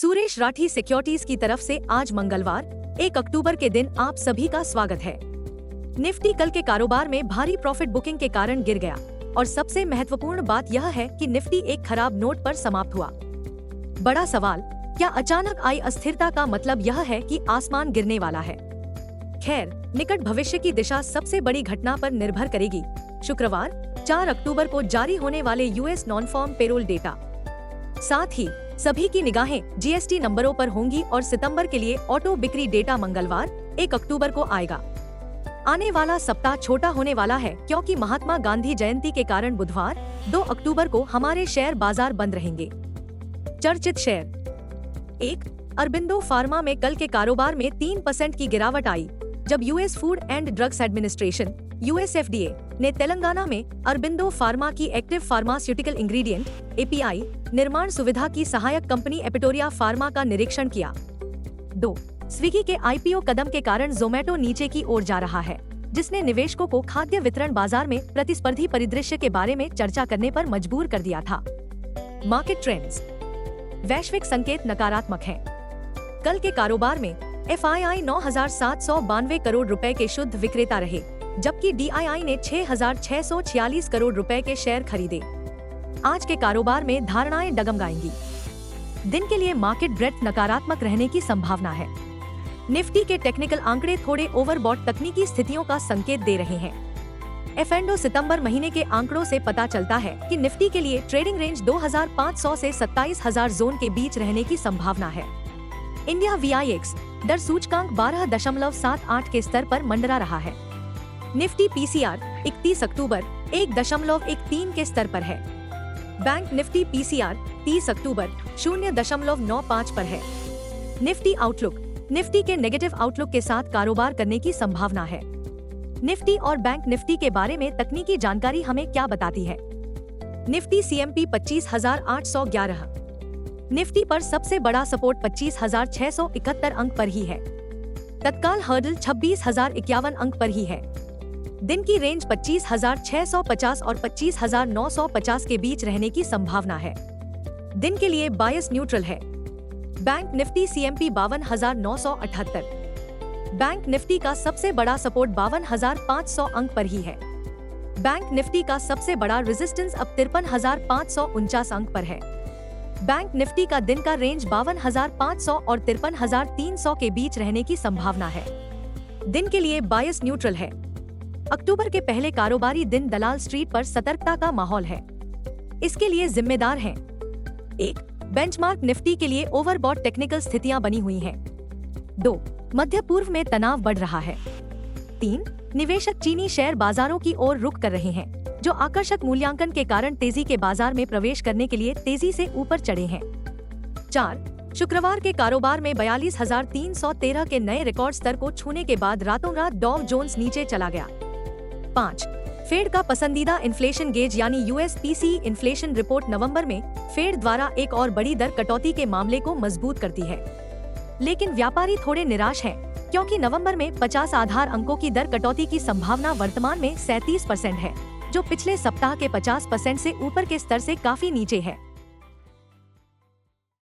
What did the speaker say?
Suresh Rathi securities की तरफ से आज मंगलवार 1 अक्टूबर के दिन आप सभी का स्वागत है। निफ्टी कल के कारोबार में भारी प्रॉफिट बुकिंग के कारण गिर गया और सबसे महत्वपूर्ण बात यह है कि निफ्टी एक खराब नोट पर समाप्त हुआ। बड़ा सवाल, क्या अचानक आई अस्थिरता का मतलब यह है कि आसमान गिरने वाला है? खैर, निकट भविष्य की दिशा सबसे बड़ी घटना पर निर्भर करेगी, शुक्रवार 4 अक्टूबर को जारी होने वाले US non farm payroll data. साथ ही सभी की निगाहें जीएसटी नंबरों पर होंगी और सितंबर के लिए ऑटो बिक्री डेटा मंगलवार 1 अक्टूबर को आएगा। आने वाला सप्ताह छोटा होने वाला है क्योंकि महात्मा गांधी जयंती के कारण बुधवार 2 अक्टूबर को हमारे शेयर बाजार बंद रहेंगे। चर्चित शेयर 1. अरबिंदो फार्मा में कल के कारोबार में 3% की गिरावट आई, जब US food and drugs administration (USFDA) ने तेलंगाना में अरबिंदो फार्मा की एक्टिव फार्मास्यूटिकल इंग्रेडिएंट (API) निर्माण सुविधा की सहायक कंपनी एपिटोरिया फार्मा का निरीक्षण किया। 2. स्विगी के IPO कदम के कारण जोमेटो नीचे की ओर जा रहा है, जिसने निवेशकों को खाद्य वितरण बाजार में प्रतिस्पर्धी परिदृश्य के बारे में चर्चा करने पर मजबूर कर दिया था। मार्केट ट्रेंड्स, वैश्विक संकेत नकारात्मक हैं। कल के कारोबार में FII 9,792 करोड़ रुपए के शुद्ध विक्रेता रहे, जबकि DII ने 6,646 करोड़ रुपए के शेयर खरीदे। आज के कारोबार में धारणाएं डगमगाएंगी। दिन के लिए मार्केट ब्रेथ नकारात्मक रहने की संभावना है। निफ्टी के टेक्निकल आंकड़े थोड़े ओवरबॉट तकनीकी स्थितियों का संकेत दे रहे हैं। F&O सितंबर महीने के आंकड़ों से पता चलता है कि निफ्टी के लिए ट्रेडिंग रेंज 2,500 से 27,000 जोन के बीच रहने की संभावना है। इंडिया VIX डर सूचकांक 12.78 के स्तर पर मंडरा रहा है। निफ्टी PCR 31 अक्टूबर 1.13 के स्तर पर है। बैंक निफ्टी PCR 30 अक्टूबर 0.95 पर है। निफ्टी आउटलुक, निफ्टी के नेगेटिव आउटलुक के साथ कारोबार करने की संभावना है। निफ्टी और बैंक निफ्टी के बारे में तकनीकी जानकारी हमें क्या बताती है? निफ्टी CMP 25,811, निफ्टी पर सबसे बड़ा सपोर्ट 25,671 अंक पर ही है। तत्काल हर्डल 26,051 अंक पर ही है। दिन की रेंज 25,650 और 25,950 के बीच रहने की संभावना है। दिन के लिए बायस न्यूट्रल है। Bank Nifty CMP 52,978, bank Nifty का सबसे बड़ा सपोर्ट 52,500 अंक पर ही है। बैंक निफ्टी का सबसे बड़ा रेजिस्टेंस अब 53,549 अंक पर है। बैंक निफ्टी का दिन का रेंज 52,500 और 53,300 के बीच रहने की संभावना है। दिन के लिए बायस न्यूट्रल है। अक्टूबर के पहले कारोबारी दिन दलाल स्ट्रीट पर सतर्कता का माहौल है। इसके लिए जिम्मेदार हैं: 1. बेंचमार्क निफ्टी के लिए ओवरबॉट टेक्निकल स्थितियां बनी हुई हैं। 2. मध्य पूर्व में तनाव बढ़ रहा है। 3. निवेशक चीनी शेयर बाजारों की ओर रुख कर रहे हैं, जो आकर्षक मूल्यांकन के कारण तेजी के बाजार में प्रवेश करने के लिए तेजी से ऊपर चढ़े हैं। 4. शुक्रवार के कारोबार में 42,313 के नए रिकॉर्ड स्तर को छूने के बाद रातों रात डॉ जोन्स नीचे चला गया। 5. फेड का पसंदीदा इन्फ्लेशन गेज यानी US PCE इन्फ्लेशन रिपोर्ट नवंबर में फेड द्वारा एक और बड़ी दर कटौती के मामले को मजबूत करती है। लेकिन व्यापारी थोड़े निराश हैं, क्योंकि नवंबर में 50 आधार अंकों की दर कटौती की संभावना वर्तमान में 37% है, जो पिछले सप्ताह के 50% से ऊपर के स्तर से काफी नीचे है।